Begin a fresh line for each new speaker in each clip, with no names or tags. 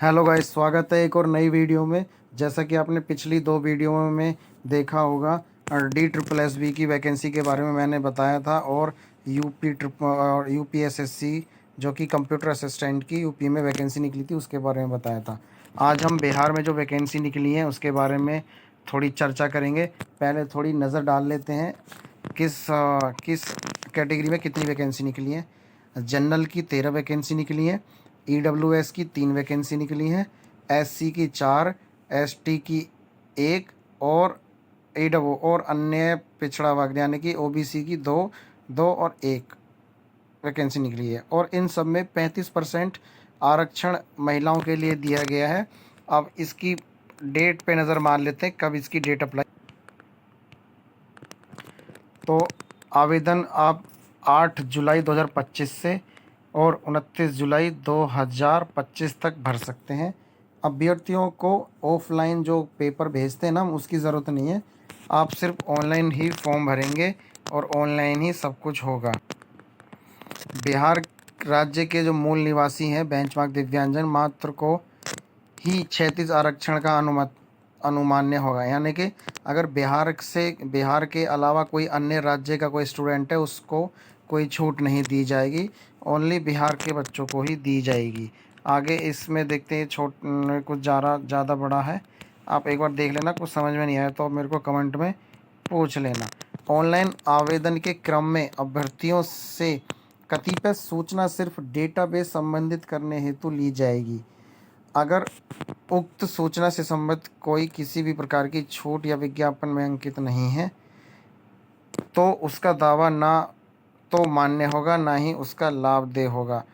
Hello guys, स्वागत है एक और नई वीडियो में। जैसा कि आपने पिछली दो वीडियो में देखा होगा, DSSB की वैकेंसी के बारे में मैंने बताया था, और UPSSC जो कि कंप्यूटर असिस्टेंट की यूपी में वैकेंसी निकली थी उसके बारे में बताया था। आज हम बिहार में जो वैकेंसी निकली है उसके बारे में थोड़ी चर्चा करेंगे। पहले थोड़ी नज़र डाल लेते हैं किस कैटेगरी में कितनी वैकेंसी निकली है। जनरल की 13 वैकेंसी निकली है, EWS की 3 वैकेंसी निकली हैं, SC की 4, ST की 1 और AW और अन्य पिछड़ा वर्ग यानी कि OBC की 2 और 1 वैकेंसी निकली है। और इन सब में 35% आरक्षण महिलाओं के लिए दिया गया है। अब इसकी डेट पे नज़र मार लेते हैं, कब इसकी डेट अप्लाई। तो आवेदन आप 8 जुलाई 2025 से और 29 जुलाई 2025 तक भर सकते हैं। अभ्यर्थियों को ऑफलाइन जो पेपर भेजते हैं ना, उसकी ज़रूरत नहीं है। आप सिर्फ ऑनलाइन ही फॉर्म भरेंगे और ऑनलाइन ही सब कुछ होगा। बिहार राज्य के जो मूल निवासी हैं बेंचमार्क दिव्यांगजन मात्र को ही 36 आरक्षण का अनुमान्य होगा। यानी कि अगर बिहार के अलावा कोई अन्य राज्य का कोई स्टूडेंट है उसको कोई छूट नहीं दी जाएगी, ओनली बिहार के बच्चों को ही दी जाएगी। आगे इसमें देखते हैं, कुछ ज़्यादा बड़ा है। आप एक बार देख लेना, कुछ समझ में नहीं आया तो मेरे को कमेंट में पूछ लेना। ऑनलाइन आवेदन के क्रम में अभ्यर्थियों से कतिपय सूचना सिर्फ डेटाबेस संबंधित करने हेतु ली जाएगी। अगर उक्त सूचना से संबंधित कोई किसी भी प्रकार की छूट या विज्ञापन में अंकित नहीं है तो उसका दावा ना तो मान्य होगा, ना ही उसका लाभदेय होगा।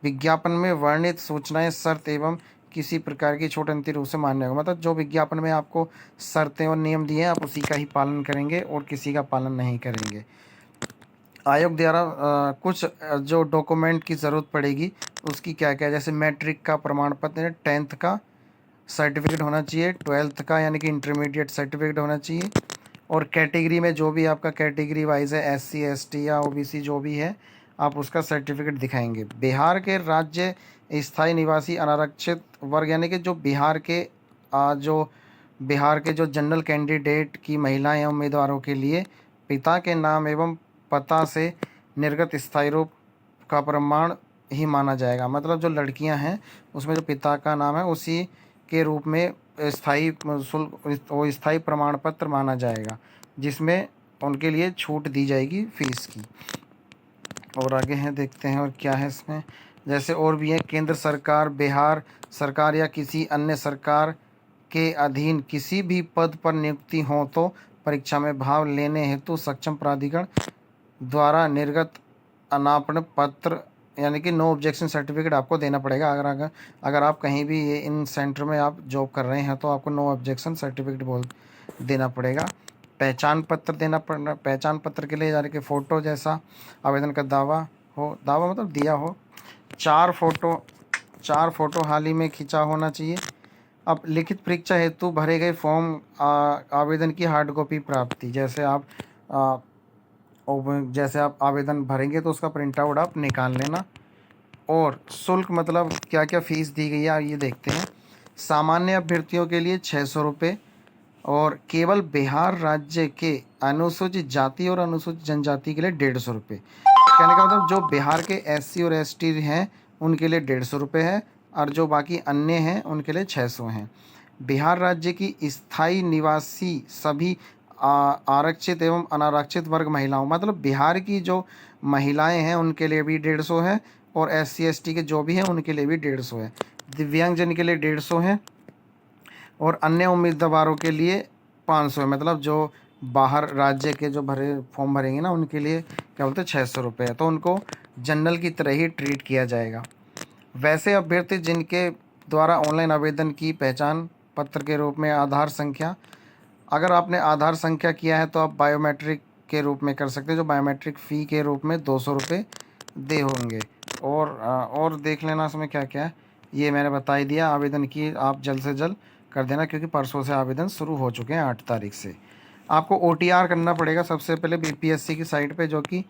विज्ञापन में वर्णित सूचनाएं शर्त एवं किसी प्रकार की छूट अंतिम रूप से मान्य होगा। मतलब जो विज्ञापन में आपको शर्तें और नियम दिए हैं आप उसी का ही पालन करेंगे और किसी का पालन नहीं करेंगे। आयोग द्वारा कुछ जो डॉक्यूमेंट की ज़रूरत पड़ेगी उसकी क्या क्या, जैसे मैट्रिक का प्रमाण पत्र, 10th का सर्टिफिकेट होना चाहिए, 12th का यानी कि इंटरमीडिएट सर्टिफिकेट होना चाहिए, और कैटेगरी में जो भी आपका कैटेगरी वाइज है SC ST या OBC जो भी है आप उसका सर्टिफिकेट दिखाएंगे। बिहार के राज्य स्थायी निवासी अनारक्षित वर्ग यानी कि जो बिहार के जो जनरल कैंडिडेट की महिलाएं उम्मीदवारों के लिए पिता के नाम एवं पता से निर्गत स्थायी रूप का प्रमाण ही माना जाएगा। मतलब जो लड़कियां हैं उसमें जो पिता का नाम है उसी के रूप में स्थायी प्रमाण पत्र माना जाएगा, जिसमें उनके लिए छूट दी जाएगी फीस की। और आगे हैं, देखते हैं और क्या है इसमें। जैसे और भी है, केंद्र सरकार, बिहार सरकार या किसी अन्य सरकार के अधीन किसी भी पद पर नियुक्ति हो तो परीक्षा में भाग लेने हेतु सक्षम प्राधिकरण द्वारा निर्गत अनापन पत्र यानी कि नो ऑब्जेक्शन सर्टिफिकेट आपको देना पड़ेगा। अगर आप कहीं भी ये इन सेंटर में आप जॉब कर रहे हैं तो आपको नो ऑब्जेक्शन सर्टिफिकेट देना पड़ेगा। पहचान पत्र देना पड़ना, पहचान पत्र के लिए यानी कि फ़ोटो जैसा आवेदन का दावा मतलब दिया हो, 4 फोटो हाल ही में खींचा होना चाहिए। अब लिखित परीक्षा हेतु भरे गए फॉर्म आवेदन की हार्ड कॉपी प्राप्ति, जैसे आप आवेदन भरेंगे तो उसका प्रिंट आउट आप निकाल लेना। और शुल्क मतलब क्या क्या फ़ीस दी गई है ये देखते हैं। सामान्य अभ्यर्थियों के लिए 600 रुपये और केवल बिहार राज्य के अनुसूचित जाति और अनुसूचित जनजाति के लिए 150 रुपये। कहने का मतलब जो बिहार के SC और ST हैं उनके लिए 150 रुपये है और जो बाकी अन्य हैं उनके लिए 600 हैं। बिहार राज्य की स्थायी निवासी सभी आरक्षित एवं अनारक्षित वर्ग महिलाओं, मतलब बिहार की जो महिलाएं हैं उनके लिए भी 150 है और SC ST के जो भी हैं उनके लिए भी 150 है। दिव्यांगजन के लिए 150 है और अन्य उम्मीदवारों के लिए 500 है। मतलब जो बाहर राज्य के जो फॉर्म भरेंगे ना उनके लिए क्या बोलते हैं 600 रुपये है, तो उनको जनरल की तरह ही ट्रीट किया जाएगा। वैसे अभ्यर्थी जिनके द्वारा ऑनलाइन आवेदन की पहचान पत्र के रूप में आधार संख्या, अगर आपने आधार संख्या किया है तो आप बायोमेट्रिक के रूप में कर सकते हैं, जो बायोमेट्रिक फ़ी के रूप में 200 रुपये दे होंगे। और देख लेना इसमें क्या क्या है, ये मैंने बता ही दिया। आवेदन की आप जल्द से जल्द कर देना क्योंकि परसों से आवेदन शुरू हो चुके हैं 8 तारीख से। आपको OTR करना पड़ेगा सबसे पहले BPSC की साइट पे, जो कि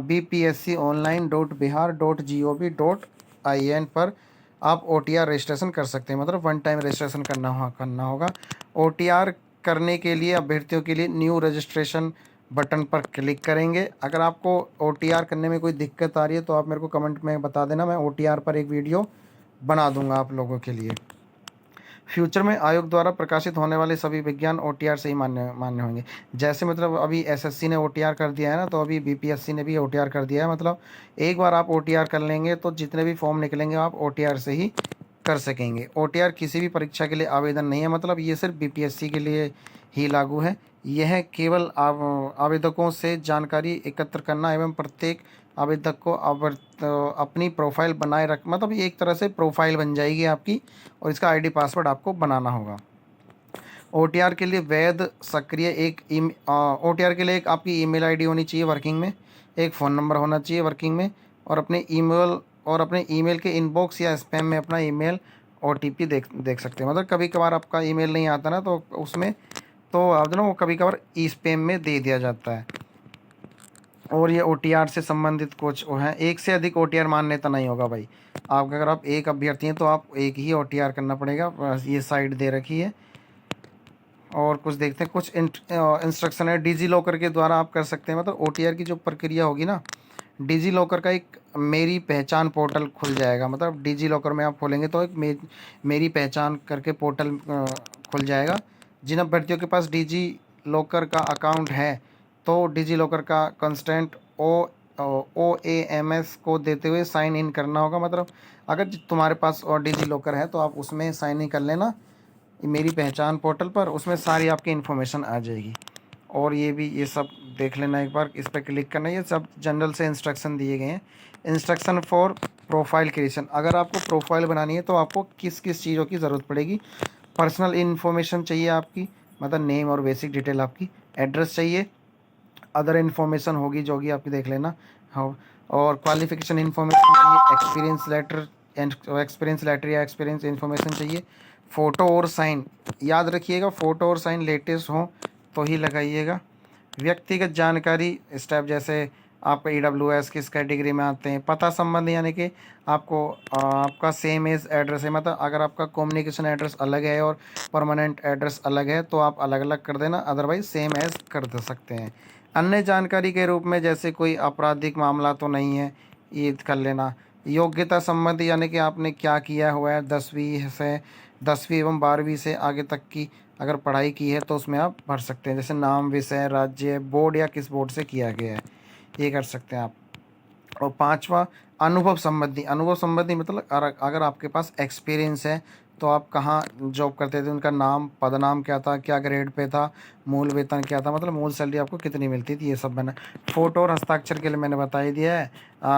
BPSConline.bihar.gov.in पर आप OTR रजिस्ट्रेशन कर सकते हैं, मतलब वन टाइम रजिस्ट्रेशन करना होगा। OTR करने के लिए अभ्यर्थियों के लिए न्यू रजिस्ट्रेशन बटन पर क्लिक करेंगे। अगर आपको OTR करने में कोई दिक्कत आ रही है तो आप मेरे को कमेंट में बता देना, मैं OTR पर एक वीडियो बना दूंगा आप लोगों के लिए। फ्यूचर में आयोग द्वारा प्रकाशित होने वाले सभी विज्ञान OTR से ही मान्य मान्य होंगे। जैसे मतलब अभी SSC ने OTR कर दिया है ना, तो अभी BPSC ने भी OTR कर दिया है। मतलब एक बार आप OTR कर लेंगे तो जितने भी फॉर्म निकलेंगे आप OTR से ही कर सकेंगे। OTR किसी भी परीक्षा के लिए आवेदन नहीं है, मतलब ये सिर्फ BPSC के लिए ही लागू है। यह केवल आवेदकों से जानकारी एकत्र करना एवं प्रत्येक आवेदक को अपनी प्रोफाइल बनाए रख, मतलब ये एक तरह से प्रोफाइल बन जाएगी आपकी, और इसका ID पासवर्ड आपको बनाना होगा। OTR के लिए वैध सक्रिय OTR के लिए एक आपकी ईमेल ID होनी चाहिए वर्किंग में, एक फ़ोन नंबर होना चाहिए वर्किंग में, और अपने ईमेल के इनबॉक्स या स्पैम में अपना ईमेल OTP देख सकते हैं। मतलब कभी कभार आपका ईमेल नहीं आता ना, तो उसमें तो आप जो ना वो कभी कभार स्पैम में दे दिया जाता है। और ये OTR से संबंधित कुछ वो हैं, एक से अधिक OTR मान्यता नहीं होगा भाई। आप अगर आप एक अभ्यर्थी हैं तो आप एक ही OTR करना पड़ेगा, ये साइट दे रखी है। और कुछ देखते हैं, कुछ इंस्ट्रक्शन है डिजी लॉकर के द्वारा आप कर सकते हैं। मतलब OTR की जो प्रक्रिया होगी ना, डिजी लॉकर का एक मेरी पहचान पोर्टल खुल जाएगा। मतलब डिजी लॉकर में आप खोलेंगे तो एक मेरी पहचान करके पोर्टल खुल जाएगा। जिन अभ्यर्थियों के पास डिजी लॉकर का अकाउंट है तो डिजी लॉकर का कंस्टेंट OAMS को देते हुए साइन इन करना होगा। मतलब अगर तुम्हारे पास और डिजी लॉकर है तो आप उसमें साइन इन कर लेना मेरी पहचान पोर्टल पर, उसमें सारी आपकी इन्फॉर्मेशन आ जाएगी। और ये सब देख लेना एक बार, इस पर क्लिक करना। ये सब जनरल से इंस्ट्रक्शन दिए गए हैं। इंस्ट्रक्शन फॉर प्रोफाइल क्रिएशन, अगर आपको प्रोफाइल बनानी है तो आपको किस किस चीज़ों की ज़रूरत पड़ेगी। पर्सनल इन्फॉर्मेशन चाहिए आपकी, मतलब नेम और बेसिक डिटेल आपकी, एड्रेस चाहिए, अदर इन्फॉर्मेशन होगी जो भी आपकी देख लेना। हाँ, और क्वालिफिकेशन इन्फॉर्मेशन चाहिए, एक्सपीरियंस लेटर या एक्सपीरियंस इन्फॉर्मेशन चाहिए, फ़ोटो और साइन, याद रखिएगा फ़ोटो और साइन लेटेस्ट हो तो ही लगाइएगा। व्यक्तिगत जानकारी स्टेप, जैसे आप EWS किस कैटेगरी में आते हैं, पता संबंधी, यानी कि आपका सेम एज एड्रेस है। मतलब अगर आपका कम्युनिकेशन एड्रेस अलग है और परमानेंट एड्रेस अलग है तो आप अलग अलग कर देना, अदरवाइज सेम एज कर दे सकते हैं। अन्य जानकारी के रूप में जैसे कोई आपराधिक मामला तो नहीं है, ये कर लेना। योग्यता संबंधी, यानी कि आपने क्या किया हुआ है, 10वीं एवं 12वीं से आगे तक की अगर पढ़ाई की है तो उसमें आप भर सकते हैं। जैसे नाम, विषय, राज्य, बोर्ड या किस बोर्ड से किया गया है, ये कर सकते हैं आप। और पांचवा, अनुभव संबंधी मतलब अगर आपके पास एक्सपीरियंस है तो आप कहाँ जॉब करते थे, उनका नाम, पदनाम क्या था, क्या ग्रेड पे था, मूल वेतन क्या था, मतलब मूल सैलरी आपको कितनी मिलती थी, ये सब मैंने। फ़ोटो और हस्ताक्षर के लिए मैंने बता ही दिया है।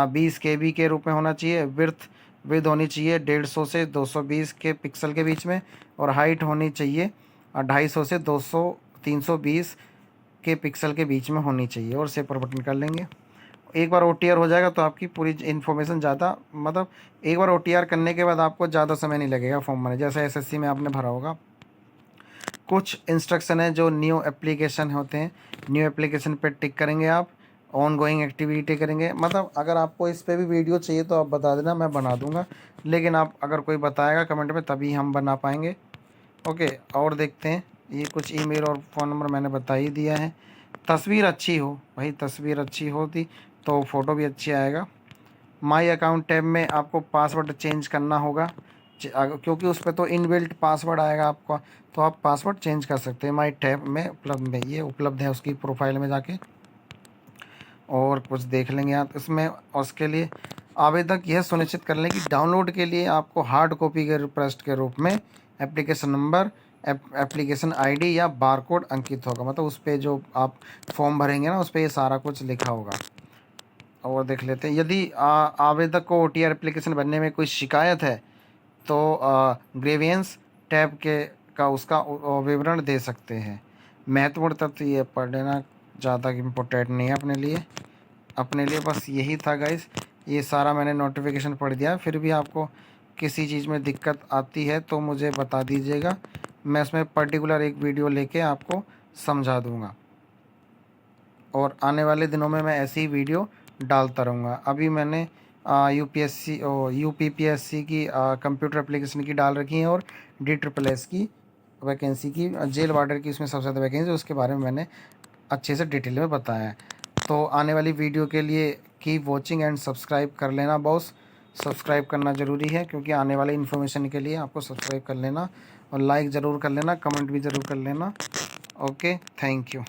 20 KB के रूप में होना चाहिए। विड्थ होनी चाहिए 150 से 220 के पिक्सल के बीच में, और हाइट होनी चाहिए 250 से 320 के पिक्सल के बीच में होनी चाहिए, और सेव पर बटन कर लेंगे। एक बार OTR हो जाएगा तो आपकी पूरी इन्फॉर्मेशन ज़्यादा, मतलब एक बार OTR करने के बाद आपको ज़्यादा समय नहीं लगेगा फॉर्म भरने, जैसे SSC में आपने भरा होगा। कुछ इंस्ट्रक्शन है जो न्यू एप्लीकेशन होते हैं, न्यू एप्लीकेशन पे टिक करेंगे आप, ऑन गोइंग एक्टिविटी करेंगे। मतलब अगर आपको इस पर भी वीडियो चाहिए तो आप बता देना, मैं बना दूंगा, लेकिन आप अगर कोई बताएगा कमेंट में तभी हम बना पाएंगे। ओके, और देखते हैं, ये कुछ ईमेल और फ़ोन नंबर मैंने बता ही दिया है। तस्वीर अच्छी हो भाई, तस्वीर अच्छी होती तो फ़ोटो भी अच्छी आएगा। माई अकाउंट टैब में आपको पासवर्ड चेंज करना होगा, क्योंकि उस पर तो इनबिल्ट पासवर्ड आएगा आपका, तो आप पासवर्ड चेंज कर सकते हैं। माई टैब में उपलब्ध है, ये उपलब्ध है उसकी प्रोफाइल में जाके। और कुछ देख लेंगे आप इसमें, और उसके लिए आवेदक यह सुनिश्चित कर लें कि डाउनलोड के लिए आपको हार्ड कॉपी के रिक्वेस्ट के रूप में एप्लीकेशन नंबर, एप्लीकेशन ID या बारकोड अंकित होगा। मतलब उस पर जो आप फॉर्म भरेंगे ना, उस पर ये सारा कुछ लिखा होगा। और देख लेते हैं, यदि आवेदक को OTR एप्लीकेशन बनने में कोई शिकायत है तो ग्रेवियंस टैब का उसका विवरण दे सकते हैं। महत्वपूर्ण तथ्य ये पढ़ लेना, ज़्यादा इम्पोर्टेंट नहीं है अपने लिए बस यही था गाइस। ये सारा मैंने नोटिफिकेशन पढ़ दिया। फिर भी आपको किसी चीज़ में दिक्कत आती है तो मुझे बता दीजिएगा, मैं इसमें पर्टिकुलर एक वीडियो लेके आपको समझा दूँगा, और आने वाले दिनों में मैं ऐसी ही वीडियो डालता रहूँगा। अभी मैंने यूपीएससी और यूपीपीएससी की कंप्यूटर एप्लीकेशन की डाल रखी हैं, और DSSS की वैकेंसी की, जेल वार्डर की उसमें सबसे ज़्यादा वैकेंसी, उसके बारे में मैंने अच्छे से डिटेल में बताया है। तो आने वाली वीडियो के लिए कीप वॉचिंग एंड सब्सक्राइब कर लेना बॉस। सब्सक्राइब करना ज़रूरी है, क्योंकि आने वाले इन्फॉर्मेशन के लिए आपको सब्सक्राइब कर लेना, और लाइक ज़रूर कर लेना, कमेंट भी ज़रूर कर लेना। Okay, thank you.